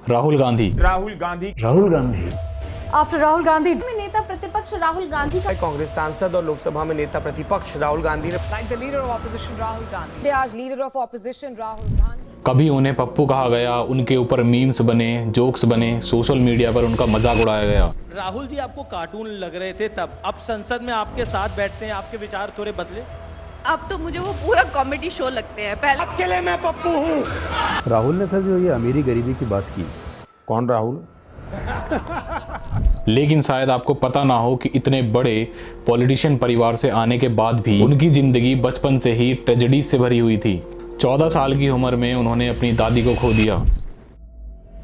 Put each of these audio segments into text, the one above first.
Rahul Gandhi. After Rahul Gandhi में नेता प्रतिपक्ष राहुल गांधी का कांग्रेस सांसद और लोकसभा में नेता प्रतिपक्ष राहुल गांधी ने कभी उन्हें पप्पू कहा गया, उनके ऊपर मीम्स बने, जोक्स बने, सोशल मीडिया पर उनका मजाक उड़ाया गया। राहुल जी आपको कार्टून लग रहे थे तब, अब संसद में आपके साथ बैठते हैं, आपके विचार थोड़े बदले। अब तो मुझे वो पूरा कॉमेडी शो लगते हैं। पहले अकेले मैं पप्पू हूँ। राहुल ने सर जो ये अमीरी गरीबी की बात की, कौन राहुल? लेकिन शायद आपको पता ना हो कि इतने बड़े पॉलिटिशियन परिवार से आने के बाद भी उनकी जिंदगी बचपन से ही ट्रेजेडी से भरी हुई थी। 14 साल की उम्र में उन्होंने अपनी दादी को खो दिया।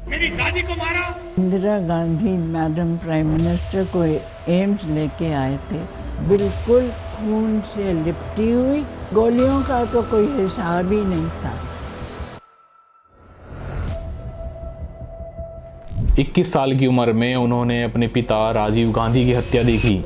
मेरी दादी को मारा। Indira Gandhi madam prime minister को एम्स लेके आए थे, बिल्कुल खून से लिपटी हुई, गोलियों का तो कोई हिसाब ही नहीं था। 21 साल की उम्र में उन्होंने अपने पिता राजीव गांधी की हत्या देखी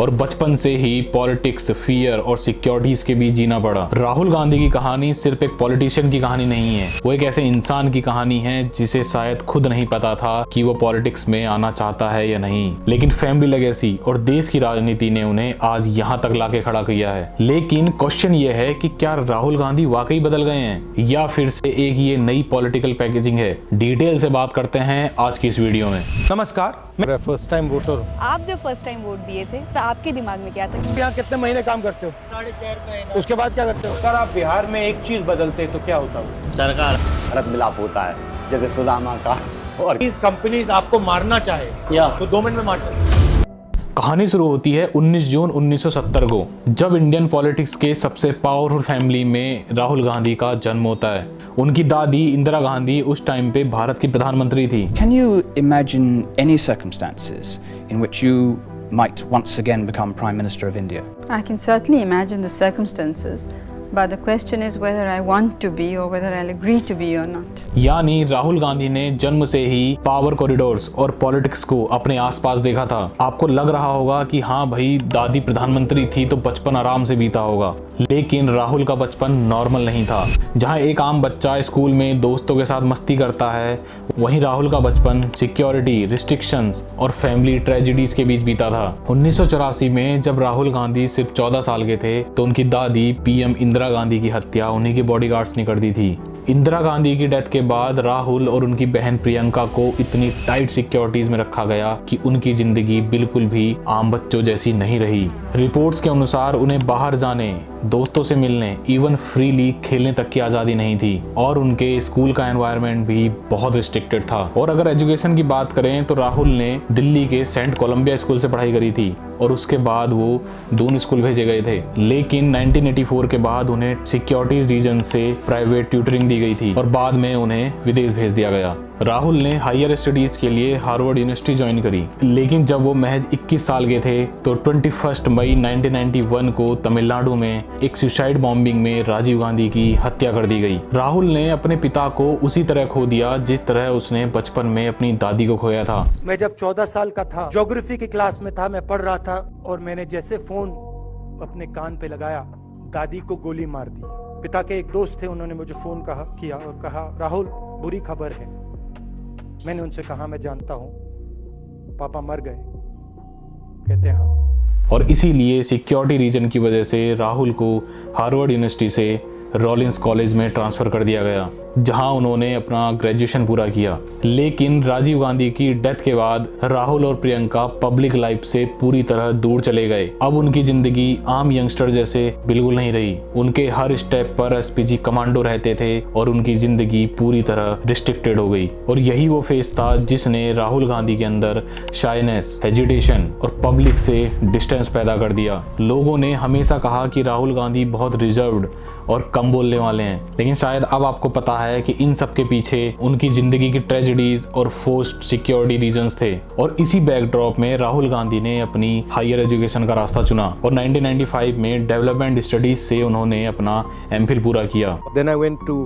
और बचपन से ही पॉलिटिक्स, फियर और सिक्योरिटीज के बीच जीना पड़ा। राहुल गांधी की कहानी सिर्फ एक पॉलिटिशियन की कहानी नहीं है, वो एक ऐसे इंसान की कहानी है जिसे शायद खुद नहीं पता था कि वो पॉलिटिक्स में आना चाहता है या नहीं, लेकिन फैमिली लेगेसी और देश की राजनीति ने उन्हें आज यहाँ तक लाके खड़ा किया है। लेकिन क्वेश्चन ये है कि क्या राहुल गांधी वाकई बदल गए हैं या फिर से एक ये नई पॉलिटिकल पैकेजिंग है? डिटेल से बात करते हैं आज की इस वीडियो में। नमस्कार, मैं फर्स्ट टाइम वोटर हूँ। आप जब फर्स्ट टाइम वोट दिए थे तो आपके दिमाग में क्या था? यहाँ कितने महीने काम करते हो? 4.5 महीने। उसके बाद क्या करते हो? अगर आप बिहार में एक चीज बदलते तो क्या होता? सरकार भारत मिलाप होता है जैसे सुदामा का, और इस कंपनीज आपको मारना चाहे या तो 2 मिनट में मार सकते। कहानी शुरू होती है 19 जून 1970 को, जब इंडियन पॉलिटिक्स के सबसे पावरफुल फैमिली में राहुल गांधी का जन्म होता है। उनकी दादी इंदिरा गांधी उस टाइम पे भारत की प्रधानमंत्री थी। Can you imagine any circumstances in which you might once again become Prime Minister of India? I can certainly imagine the circumstances, but the question is whether I want to be or whether I'll agree to be or not. यानी राहुल गांधी ने जन्म से ही power corridors और politics को अपने आसपास देखा था। आपको लग रहा होगा कि हाँ भाई, दादी प्रधानमंत्री थी तो बचपन आराम से बीता होगा, लेकिन राहुल का बचपन नॉर्मल नहीं था। जहाँ एक आम बच्चा स्कूल में दोस्तों के साथ मस्ती करता है, वहीं राहुल का बचपन सिक्योरिटी, रिस्ट्रिक्शंस और फैमिली ट्रेजेडीज के बीच बीता था। 1984 में जब राहुल गांधी सिर्फ 14 साल के थे तो उनकी दादी पीएम इंदिरा गांधी की हत्या उन्हीं के बॉडीगार्ड्स ने कर दी थी। इंदिरा गांधी की डेथ के बाद राहुल और उनकी बहन प्रियंका को इतनी टाइट सिक्योरिटीज में रखा गया कि उनकी जिंदगी बिल्कुल भी आम बच्चों जैसी नहीं रही। रिपोर्ट्स के अनुसार उन्हें बाहर जाने, दोस्तों से मिलने, इवन फ्रीली खेलने तक की आज़ादी नहीं थी और उनके स्कूल का एनवायरनमेंट भी बहुत रिस्ट्रिक्टेड था। और अगर एजुकेशन की बात करें तो राहुल ने दिल्ली के सेंट कोलंबिया स्कूल से पढ़ाई करी थी और उसके बाद वो दून स्कूल भेजे गए थे। लेकिन 1984 के बाद उन्हें सिक्योरिटीज रीजन से प्राइवेट ट्यूटरिंग दी गई थी और बाद में उन्हें विदेश भेज दिया गया। राहुल ने हायर स्टडीज के लिए हार्वर्ड यूनिवर्सिटी ज्वाइन करी, लेकिन जब वो महज 21 साल के थे तो 21 मई 1991 को तमिलनाडु में एक सुसाइड बॉम्बिंग में राजीव गांधी की हत्या कर दी गई। राहुल ने अपने पिता को उसी तरह खो दिया जिस तरह उसने बचपन में अपनी दादी को खोया था। मैं जब 14 साल का था, ज्योग्राफी की क्लास में था, मैं पढ़ रहा था और मैंने जैसे फोन अपने कान पे लगाया, दादी को गोली मार दी। पिता के एक दोस्त थे, उन्होंने मुझे फोन किया और कहा, राहुल बुरी खबर है। मैंने उनसे कहा, मैं जानता हूँ, पापा मर गए। कहते हैं हाँ। और इसीलिए सिक्योरिटी रीजन की वजह से राहुल को हार्वर्ड यूनिवर्सिटी से रॉलिंस कॉलेज में ट्रांसफ़र कर दिया गया, जहां उन्होंने अपना ग्रेजुएशन पूरा किया। लेकिन राजीव गांधी की डेथ के बाद राहुल और प्रियंका पब्लिक लाइफ से पूरी तरह दूर चले गए। अब उनकी जिंदगी आम यंगस्टर जैसे बिल्कुल नहीं रही। उनके हर स्टेप पर एसपीजी कमांडो रहते थे और उनकी जिंदगी पूरी तरह रिस्ट्रिक्टेड हो गई। और यही वो फेज था जिसने राहुल गांधी के अंदर शाइनेस, हेजिटेशन और पब्लिक से डिस्टेंस पैदा कर दिया। लोगों ने हमेशा कहा कि राहुल गांधी बहुत रिजर्व्ड और कम बोलने वाले हैं, लेकिन शायद अब आपको पता है कि इन सब के पीछे उनकी जिंदगी की ट्रेजेडीज और फोर्स्ड सिक्योरिटी रीजंस थे। और इसी बैकड्रॉप में राहुल गांधी ने अपनी हायर एजुकेशन का रास्ता चुना और 1995 में डेवलपमेंट स्टडीज से उन्होंने अपना एमफिल पूरा किया। Then I went to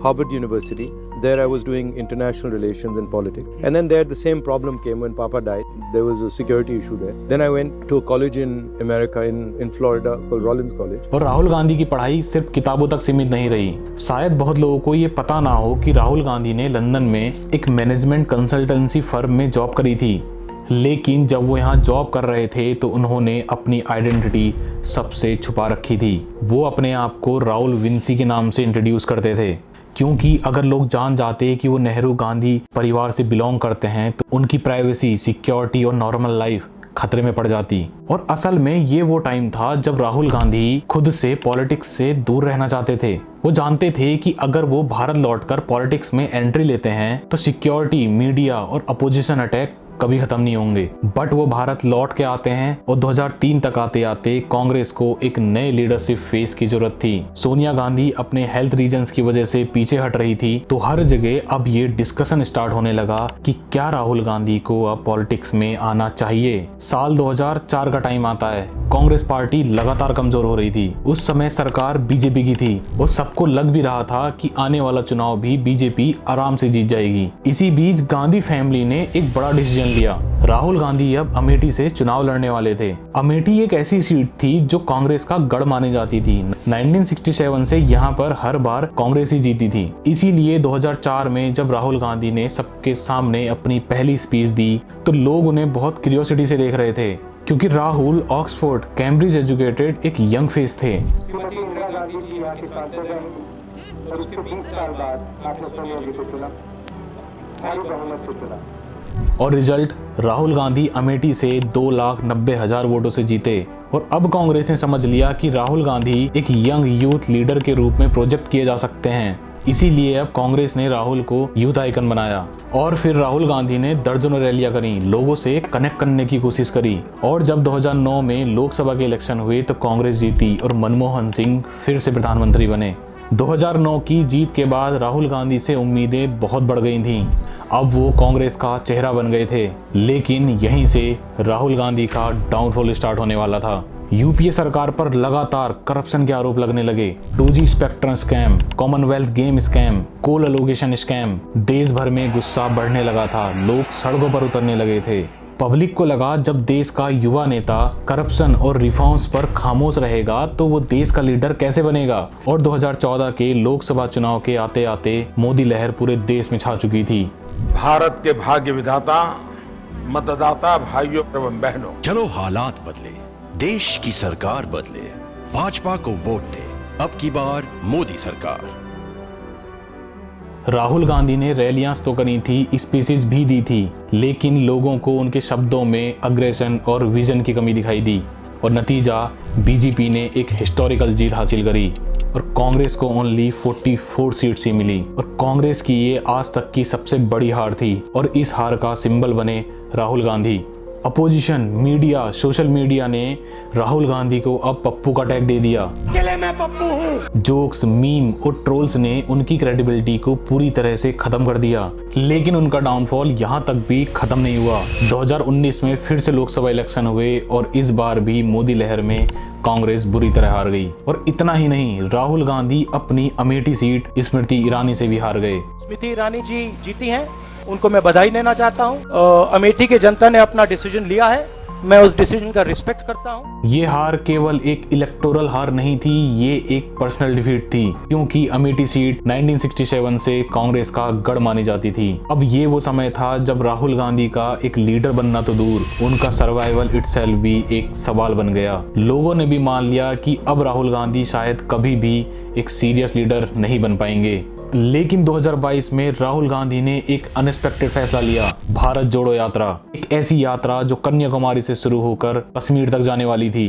Harvard University, There I was doing international relations and politics. And then there the same problem came when Papa died. There was a security issue there. Then I went to a college in America in Florida called Rollins College. और राहुल गांधी की पढ़ाई सिर्फ किताबों तक सीमित नहीं रही। शायद बहुत लोगों को ये पता ना हो कि राहुल गांधी ने लंदन में एक मैनेजमेंट कंसल्टेंसी फर्म में जॉब करी थी, लेकिन जब वो यहाँ जॉब कर रहे थे तो उन्होंने अपनी आइडेंटिटी सबसे छुपा रखी थी। वो अपने आप को राहुल विंसी के नाम से इंट्रोड्यूस करते थे, क्योंकि अगर लोग जान जाते कि वो नेहरू गांधी परिवार से बिलोंग करते हैं तो उनकी प्राइवेसी, सिक्योरिटी और नॉर्मल लाइफ खतरे में पड़ जाती। और असल में ये वो टाइम था जब राहुल गांधी खुद से पॉलिटिक्स से दूर रहना चाहते थे। वो जानते थे कि अगर वो भारत लौटकर पॉलिटिक्स में एंट्री लेते हैं तो सिक्योरिटी, मीडिया और अपोजिशन अटैक कभी खत्म नहीं होंगे। बट वो भारत लौट के आते हैं और 2003 तक आते आते कांग्रेस को एक नए लीडरशिप फेस की जरूरत थी। सोनिया गांधी अपने हेल्थ रीजंस की वजह से पीछे हट रही थी, तो हर जगह अब ये डिस्कशन स्टार्ट होने लगा कि क्या राहुल गांधी को अब पॉलिटिक्स में आना चाहिए। साल 2004 का टाइम आता है। कांग्रेस पार्टी लगातार कमजोर हो रही थी। उस समय सरकार बीजेपी की थी और सबको लग भी रहा था कि आने वाला चुनाव भी बीजेपी आराम से जीत जाएगी। इसी बीच गांधी फैमिली ने एक बड़ा डिसीजन लिया। राहुल गांधी अब अमेठी से चुनाव लड़ने वाले थे। अमेठी एक ऐसी सीट थी जो कांग्रेस का गढ़ मानी जाती थी। 1967 से यहाँ पर हर बार कांग्रेस ही जीती थी। इसीलिए 2004 में जब राहुल गांधी ने सबके सामने अपनी पहली स्पीच दी तो लोग उन्हें बहुत क्यूरियोसिटी से देख रहे थे, क्योंकि राहुल ऑक्सफोर्ड, कैम्ब्रिज एजुकेटेड एक यंग फेस थे। और रिजल्ट, राहुल गांधी अमेठी से 2,90,000 वोटों से जीते। और अब कांग्रेस ने समझ लिया कि राहुल गांधी एक यंग यूथ लीडर के रूप में प्रोजेक्ट किए जा सकते हैं। इसीलिए अब कांग्रेस ने राहुल को यूथ आइकन बनाया। और फिर राहुल गांधी ने दर्जनों रैलियां करी, लोगों से कनेक्ट करने की कोशिश करी। और जब 2009 में लोकसभा के इलेक्शन हुए तो कांग्रेस जीती और मनमोहन सिंह फिर से प्रधानमंत्री बने। 2009 की जीत के बाद राहुल गांधी से उम्मीदें बहुत बढ़ गई थीं। अब वो कांग्रेस का चेहरा बन गए थे, लेकिन यहीं से राहुल गांधी का डाउनफॉल स्टार्ट होने वाला था। यूपीए सरकार पर लगातार करप्शन के आरोप लगने लगे। 2G spectrum scam, commonwealth game scam, coal allocation scam. देश भर में गुस्सा बढ़ने लगा था, लोग सड़कों पर उतरने लगे थे। पब्लिक को लगा जब देश का युवा नेता करप्शन और रिफॉर्म्स पर खामोश रहेगा तो वो देश का लीडर कैसे बनेगा। और 2014 के लोकसभा चुनाव के आते आते मोदी लहर पूरे देश में छा चुकी थी। भारत के भाग्य विधाता मतदाता भाइयों एवं बहनों, चलो हालात बदले, देश की सरकार बदले, भाजपा को वोट दे, अब की बार मोदी सरकार। राहुल गांधी ने रैलियां तो करी थी, स्पीचेस भी दी थी, लेकिन लोगों को उनके शब्दों में अग्रेशन और विजन की कमी दिखाई दी। और नतीजा, बीजेपी ने एक हिस्टोरिकल जीत हासिल करी और कांग्रेस को ओनली 44 सीट्स ही मिली। और कांग्रेस की ये आज तक की सबसे बड़ी हार थी और इस हार का सिंबल बने Rahul Gandhi. Opposition, media, social media ने राहुल गांधी को अब पप्पू का टैग दे दिया। मैं पप्पू हूँ। जोक्स, मीम और ट्रोल्स ने उनकी क्रेडिबिलिटी को पूरी तरह से खत्म कर दिया। लेकिन उनका डाउनफॉल यहाँ तक भी खत्म नहीं हुआ। 2019 में फिर से लोकसभा इलेक्शन हुए और इस बार भी मोदी लहर में कांग्रेस बुरी तरह हार गई। और इतना ही नहीं, राहुल गांधी अपनी अमेठी सीट स्मृति ईरानी से भी हार गए। स्मृति ईरानी जी जीती हैं, उनको मैं बधाई देना चाहता हूं। अमेठी की जनता ने अपना डिसीजन लिया है, मैं उस डिसीजन का रिस्पेक्ट करता हूं। ये हार केवल एक इलेक्टोरल हार नहीं थी, ये एक पर्सनल डिफीट थी, क्योंकि अमेठी सीट 1967 से कांग्रेस का गढ़ मानी जाती थी। अब ये वो समय था जब राहुल गांधी का एक लीडर बनना तो दूर, उनका सर्वाइवल इटसेल्फ भी एक सवाल बन गया। लोगों ने भी मान लिया कि अब राहुल गांधी शायद कभी भी एक सीरियस लीडर नहीं बन पाएंगे। लेकिन 2022 में राहुल गांधी ने एक अनएक्सपेक्टेड फैसला लिया, भारत जोड़ो यात्रा। एक ऐसी यात्रा जो कन्याकुमारी से शुरू होकर कश्मीर तक जाने वाली थी।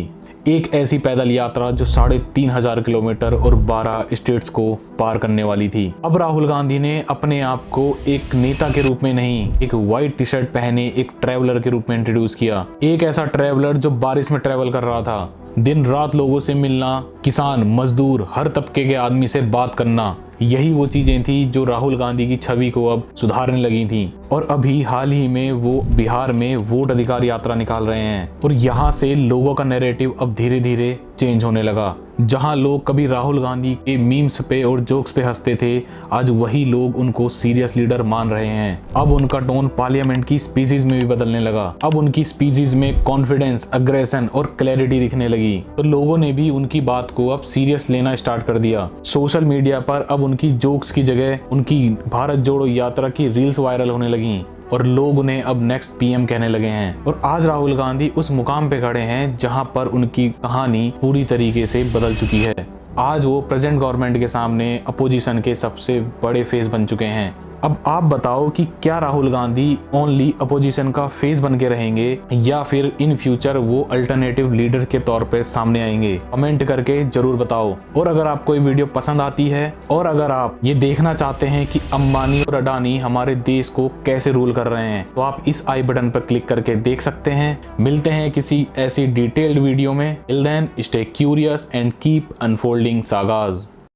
एक ऐसी पैदल यात्रा जो 3,500 किलोमीटर और 12 स्टेट्स को पार करने वाली थी। अब राहुल गांधी ने अपने आप को एक नेता के रूप में नहीं, एक व्हाइट टी शर्ट पहने एक ट्रैवलर के रूप में इंट्रोड्यूस किया। एक ऐसा ट्रैवलर जो बारिश में ट्रैवल कर रहा था, दिन रात लोगों से मिलना, किसान, मजदूर, हर तबके के आदमी से बात करना, यही वो चीजें थी जो राहुल गांधी की छवि को अब सुधारने लगी थी। और अभी हाल ही में वो बिहार में वोट अधिकार यात्रा निकाल रहे हैं और यहाँ से लोगों का नैरेटिव अब धीरे धीरे चेंज होने लगा। जहां लोग कभी राहुल गांधी के मीम्स पे और जोक्स पे हंसते थे, आज वही लोग उनको सीरियस लीडर मान रहे हैं। अब उनका टोन पार्लियामेंट की स्पीचेस में भी बदलने लगा। अब उनकी स्पीचेस में कॉन्फिडेंस, अग्रेशन और क्लैरिटी दिखने लगी। तो लोगों ने भी उनकी बात को अब सीरियस लेना स्टार्ट कर दिया। सोशल मीडिया पर अब उनकी जोक्स की जगह उनकी भारत जोड़ो यात्रा की रील्स वायरल होने लगी और लोग उन्हें अब नेक्स्ट पीएम कहने लगे हैं। और आज राहुल गांधी उस मुकाम पे खड़े हैं जहां पर उनकी कहानी पूरी तरीके से बदल चुकी है। आज वो प्रेजेंट गवर्नमेंट के सामने अपोजिशन के सबसे बड़े फेस बन चुके हैं। अब आप बताओ कि क्या राहुल गांधी ओनली अपोजिशन का फेस बन के रहेंगे या फिर इन फ्यूचर वो अल्टरनेटिव लीडर के तौर पे सामने आएंगे? कमेंट करके जरूर बताओ। और अगर आपको ये वीडियो पसंद आती है और अगर आप ये देखना चाहते हैं कि अंबानी और अडानी हमारे देश को कैसे रूल कर रहे हैं, तो आप इस आई बटन पर क्लिक करके देख सकते हैं। मिलते हैं किसी ऐसी डिटेल्ड वीडियो में। Till then stay curious and keep unfolding सागाज।